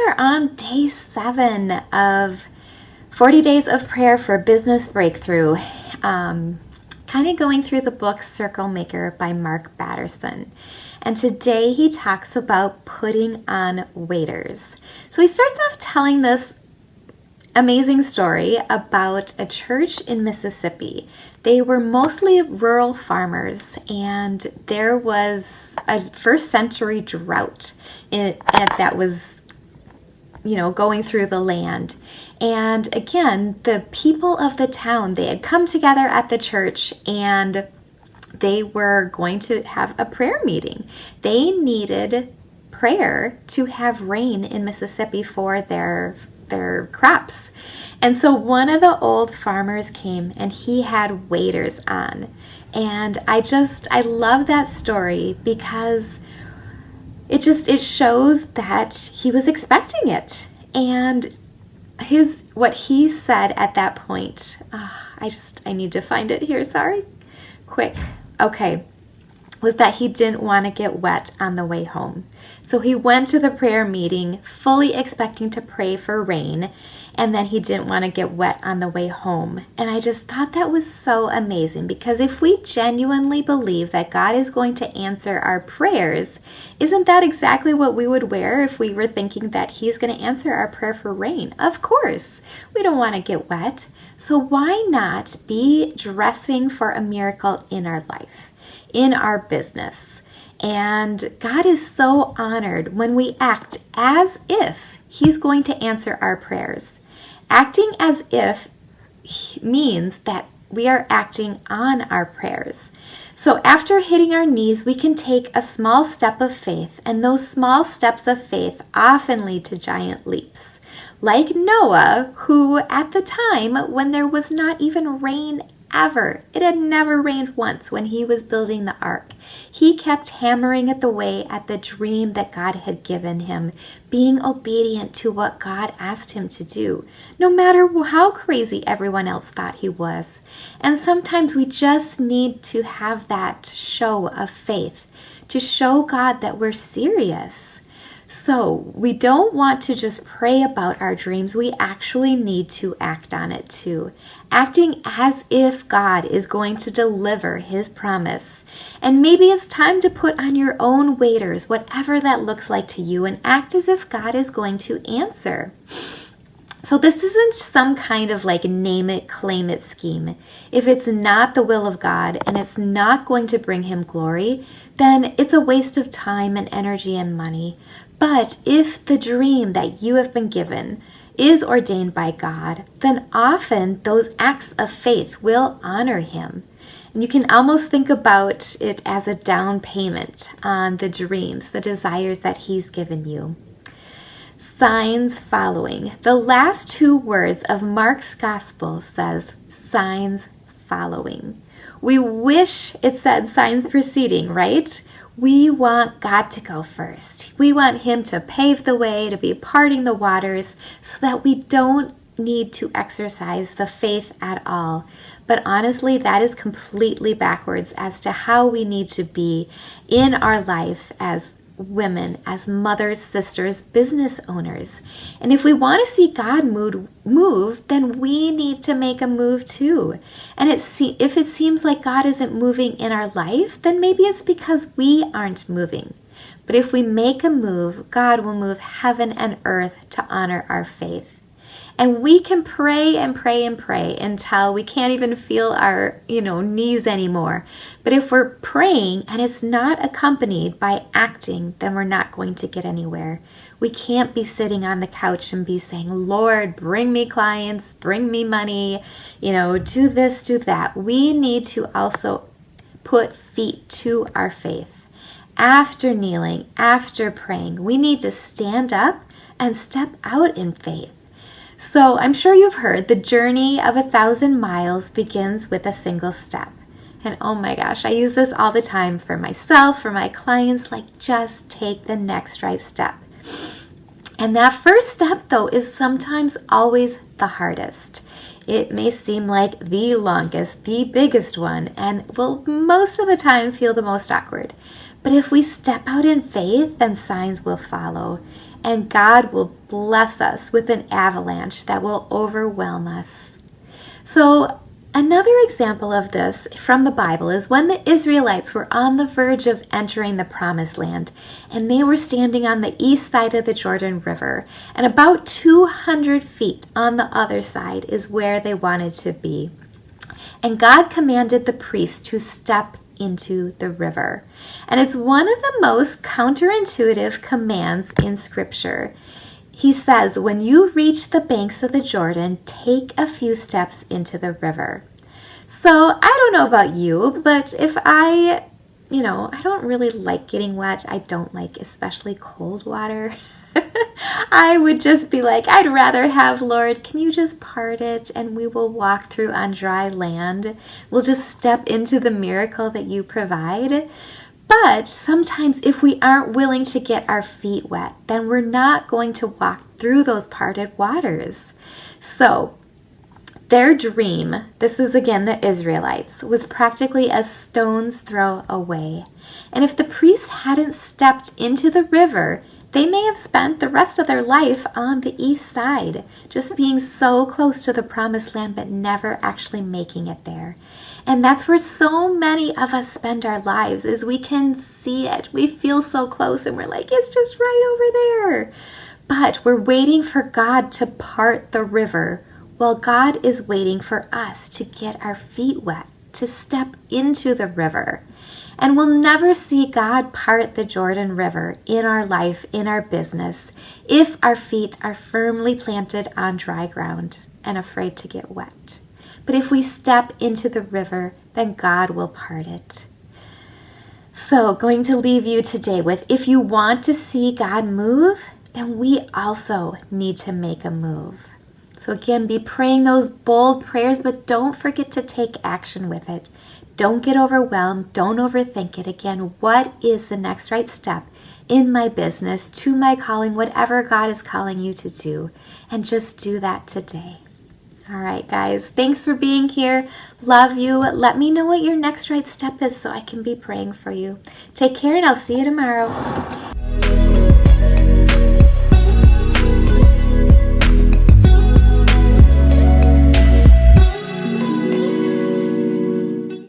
are on day 7 of 40 Days of Prayer for Business Breakthrough. Kind of going through the book Circle Maker by Mark Batterson. And today he talks about putting on waders. So he starts off telling this amazing story about a church in Mississippi. They were mostly rural farmers, and there was a first century drought that was, going through the land. And again, the people of the town, they had come together at the church and they were going to have a prayer meeting. They needed prayer to have rain in Mississippi for their crops. And so one of the old farmers came and he had waders on. And I love that story because it shows that he was expecting it. And what he said at that point, I need to find it here, sorry. Quick. Okay. Was that he didn't want to get wet on the way home. So he went to the prayer meeting fully expecting to pray for rain, and then he didn't want to get wet on the way home. And I just thought that was so amazing, because if we genuinely believe that God is going to answer our prayers, isn't that exactly what we would wear if we were thinking that he's going to answer our prayer for rain? Of course, we don't want to get wet. So why not be dressing for a miracle in our life, in our business? And God is so honored when we act as if he's going to answer our prayers. Acting as if means that we are acting on our prayers. So after hitting our knees, we can take a small step of faith, and those small steps of faith often lead to giant leaps. Like Noah, who at the time when there was not even rain ever, it had never rained once when he was building the ark, he kept hammering at the dream that God had given him, being obedient to what God asked him to do, no matter how crazy everyone else thought he was. And sometimes we just need to have that show of faith to show God that we're serious. So we don't want to just pray about our dreams. We actually need to act on it too. Acting as if God is going to deliver his promise. And maybe it's time to put on your own waders, whatever that looks like to you, and act as if God is going to answer. So this isn't some kind of name it, claim it scheme. If it's not the will of God and it's not going to bring him glory, then it's a waste of time and energy and money. But if the dream that you have been given is ordained by God, then often those acts of faith will honor him. And you can almost think about it as a down payment on the dreams, the desires that he's given you. Signs following. The last 2 words of Mark's gospel says signs following. We wish it said signs preceding, right? We want God to go first. We want him to pave the way, to be parting the waters, so that we don't need to exercise the faith at all. But honestly, that is completely backwards as to how we need to be in our life as women, as mothers, sisters, business owners. And if we want to see God move, then we need to make a move too. And if it seems like God isn't moving in our life, then maybe it's because we aren't moving. But if we make a move, God will move heaven and earth to honor our faith. And we can pray and pray and pray until we can't even feel our, knees anymore. But if we're praying and it's not accompanied by acting, then we're not going to get anywhere. We can't be sitting on the couch and be saying, Lord, bring me clients, bring me money, do this, do that. We need to also put feet to our faith. After kneeling, after praying, we need to stand up and step out in faith. So I'm sure you've heard the journey of 1,000 miles begins with a single step. And oh my gosh, I use this all the time for myself, for my clients, just take the next right step. And that first step, though, is sometimes always the hardest. It may seem like the longest, the biggest one, and will most of the time feel the most awkward. But if we step out in faith, then signs will follow. and God will bless us with an avalanche that will overwhelm us. So another example of this from the Bible is when the Israelites were on the verge of entering the Promised Land, and they were standing on the east side of the Jordan River, and about 200 feet on the other side is where they wanted to be. And God commanded the priests to step into the river. And it's one of the most counterintuitive commands in Scripture. He says, when you reach the banks of the Jordan, take a few steps into the river. So I don't know about you, but if I don't really like getting wet. I don't like especially cold water. I would just be like, I'd rather have, Lord, can you just part it and we will walk through on dry land. We'll just step into the miracle that you provide. But sometimes if we aren't willing to get our feet wet, then we're not going to walk through those parted waters. So their dream, this is again the Israelites, was practically a stone's throw away. And if the priests hadn't stepped into the river, they may have spent the rest of their life on the east side, just being so close to the Promised Land but never actually making it there. And that's where so many of us spend our lives, is we can see it. We feel so close and we're like, it's just right over there. But we're waiting for God to part the river, while God is waiting for us to get our feet wet, to step into the river. And we'll never see God part the Jordan River in our life, in our business, if our feet are firmly planted on dry ground and afraid to get wet. But if we step into the river, then God will part it. So, going to leave you today with, if you want to see God move, then we also need to make a move. So again, be praying those bold prayers, but don't forget to take action with it. Don't get overwhelmed. Don't overthink it. Again, what is the next right step in my business, to my calling, whatever God is calling you to do? And just do that today. All right, guys, thanks for being here. Love you. Let me know what your next right step is so I can be praying for you. Take care, and I'll see you tomorrow.